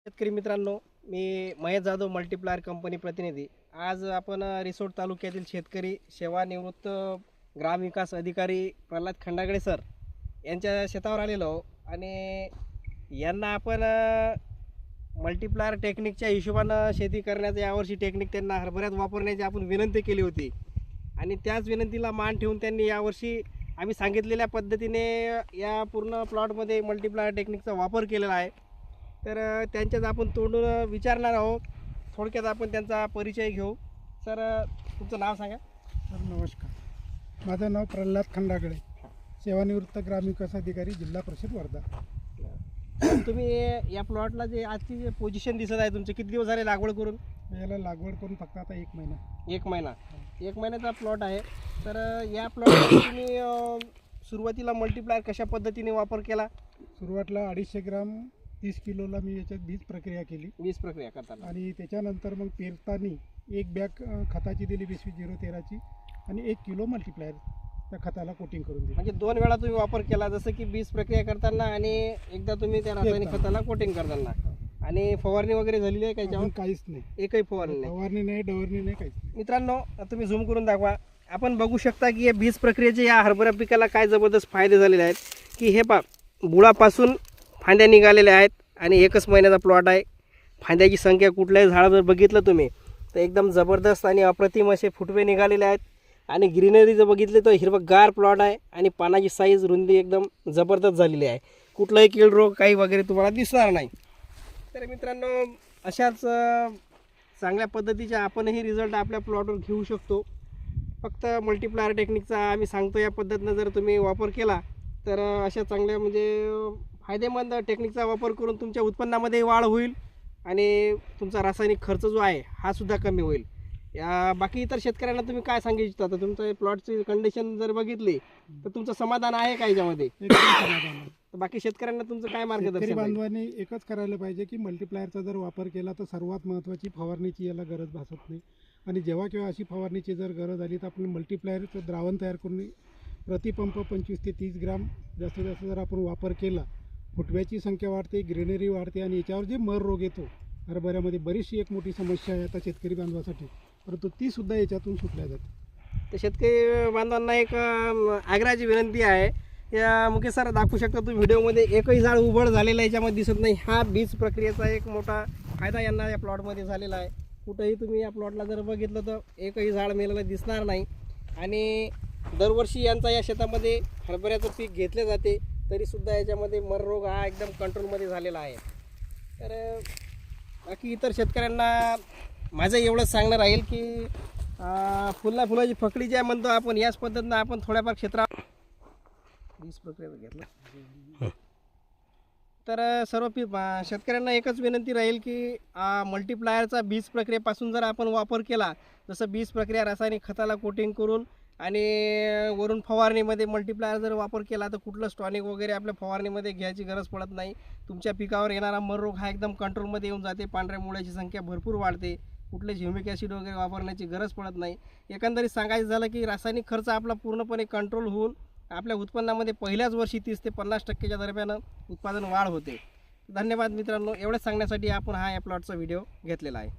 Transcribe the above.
शेतकरी मित्रांनो, मी Mahesh Jadhav multiplier company प्रतिनिधी. आज आपण रिसोड तालुक्यातील शेतकरी सेवानिवृत्त ग्रामविकास अधिकारी प्रल्हाद खंडागळे सर यांच्या शेतावर आलेलो आहो आणि यांना आपण मल्टीप्लायर टेक्निकच्या हिशोबानं शेती करण्याचं यावर्षी टेक्निक त्यांना हरभऱ्यात वापरण्याची आपण विनंती केली होती आणि त्याच विनंतीला मान ठेवून त्यांनी यावर्षी आम्ही सांगितलेल्या पद्धतीने या पूर्ण प्लॉटमध्ये मल्टीप्लायर टेक्निकचा वापर केलेला आहे. तर त्यांच्याच आपण तोंडून विचारणार आहोत. थोडक्यात आपण त्यांचा परिचय घेऊ. सर, तुमचं नाव सांगा. सर नमस्कार, माझं नाव प्रल्हाद खंडागळे, सेवानिवृत्त ग्रामविकास अधिकारी, जिल्हा परिषद वर्धा. तुम्ही या प्लॉटला जे आजची जे पोझिशन दिसत आहे तुमचे, किती दिवस झाले लागवड करून? याला लागवड करून फक्त आता 1 महिना. एक महिन्याचा प्लॉट आहे. तर या प्लॉटमध्ये तुम्ही सुरुवातीला मल्टीप्लायर कशा पद्धतीने वापर केला? सुरुवातीला 250 ग्राम 30 किलोला मी याच्यात बीज प्रक्रिया केली. वीज प्रक्रिया करताना आणि त्याच्यानंतर मग पेरताना 1 बॅग खताची दिली 20-013ची आणि 1 किलो मल्टीप्लायर त्या खताला कोटिंग करून दिली. म्हणजे 2 वेळा तुम्ही वापर केला, जसं की बीज प्रक्रिया करताना आणि एकदा तुम्ही त्या रासायनिक खताला कोटिंग करताना. आणि फवारणी वगैरे झालेली आहे का याच्यावर? काहीच नाही, एकही फवारणी नाही. फवारणी नाही, डवरणी नाही, काहीच नाही. मित्रांनो, तुम्ही झूम करून दाखवा. आपण बघू शकता की या बीज प्रक्रियेचे या हरभरा पिकाला काय जबरदस्त फायदे झालेले आहेत. की हे बुळापासून फांद्या निघालेल्या आहेत आणि 1च महिन्याचा प्लॉट आहे. फांद्याची संख्या कुठल्याही झाड जर बघितलं तुम्ही तर एकदम जबरदस्त आणि अप्रतिम असे फुटवे निघालेले आहेत. आणि ग्रीनरी जर बघितली तर हिरवगार प्लॉट आहे आणि पानाची साईज रुंदी एकदम जबरदस्त झालेली आहे. कुठलाही कीड रोग काही वगैरे तुम्हाला दिसणार नाही. तर मित्रांनो, अशाच चांगल्या पद्धतीचे आपणही रिझल्ट आपल्या प्लॉटवर घेऊ शकतो. फक्त मल्टीप्लायर टेक्निकचा आम्ही सांगतो या पद्धतीनं जर तुम्ही वापर केला तर अशा चांगल्या म्हणजे फायदेमंद टेक्निकचा वापर करून तुमच्या उत्पन्नामध्ये वाढ होईल आणि तुमचा रासायनिक खर्च जो आहे हा सुद्धा कमी होईल. बाकी इतर शेतकऱ्यांना तुम्ही काय सांगू इच्छिता? तर तुमचं प्लॉटची कंडिशन जर बघितली तर तुमचं समाधान आहे का याच्यामध्ये? एकदम समाधान आहे. तर बाकी शेतकऱ्यांना तुमचं काय शेतकरी मार्गदर्शन आहे? बांधवांनी एकच करायला पाहिजे की मल्टीप्लायरचा जर वापर केला तर सर्वात महत्त्वाची फवारणीची याला गरज भासत नाही. आणि जेव्हा केव्हा अशी फवारणीची जर गरज आली तर आपण मल्टीप्लायरचं द्रावण तयार करून प्रतिपंप 25 ते 30 ग्राम जास्तीत जास्त जर आपण वापर केला, फुटव्याची संख्या वाढते, ग्रीनरी वाढते आणि याच्यावर जे मर रोग येतो हरभऱ्यामध्ये बरीचशी एक मोठी समस्या आहे आता शेतकरी बांधवासाठी, परंतु ती सुद्धा याच्यातून सुटल्या जाते. तर शेतकरी बांधवांना एक आग्रहाची विनंती आहे. या मुकेश सर दाखवू शकता तुम्ही व्हिडिओमध्ये, एकही झाड उभड झालेलं याच्यामध्ये दिसत नाही. हा बीज प्रक्रियेचा एक मोठा फायदा यांना या प्लॉटमध्ये झालेला आहे. कुठंही तुम्ही या प्लॉटला जर बघितलं तर एकही झाड मेलेलं दिसणार नाही. आणि दरवर्षी यांचा या शेतामध्ये हरभऱ्याचं पीक घेतले जाते, तरीसुद्धा याच्यामध्ये मर रोग हा एकदम कंट्रोलमध्ये झालेला आहे. तर बाकी इतर शेतकऱ्यांना माझं एवढंच सांगणं राहील की फुलाची फकडी ज्या म्हणतो आपण, याच पद्धतीनं आपण थोड्याफार क्षेत्रात बीज प्रक्रिया घेतलं. तर सर्व शेतकऱ्यांना एकच विनंती राहील की मल्टीप्लायरचा बीज प्रक्रियेपासून जर आपण वापर केला, जसं बीज प्रक्रिया रासायनिक खताला कोटिंग करून आणि वरून फवारणीमध्ये मल्टीप्लायर जर वापर केला तर कुठलं स्टॉनिक वगैरे आपल्या फवारणीमध्ये घ्यायची गरज पडत नाही. तुमच्या पिकावर येणारा मर रोग हा एकदम कंट्रोलमध्ये येऊन जाते. पांढऱ्या मुळ्याची संख्या भरपूर वाढते. कुठलेच ह्युमिक ॲसिड वगैरे वापरण्याची गरज पडत नाही. एकंदरीत सांगायचं झालं की रासायनिक खर्च आपला पूर्णपणे कंट्रोल होऊन आपल्या उत्पन्नामध्ये पहिल्याच वर्षी 30 ते 50% दरम्यान उत्पादन वाढ होते. धन्यवाद मित्रांनो. एवढंच सांगण्यासाठी आपण हा या प्लॉटचा व्हिडिओ घेतलेला आहे.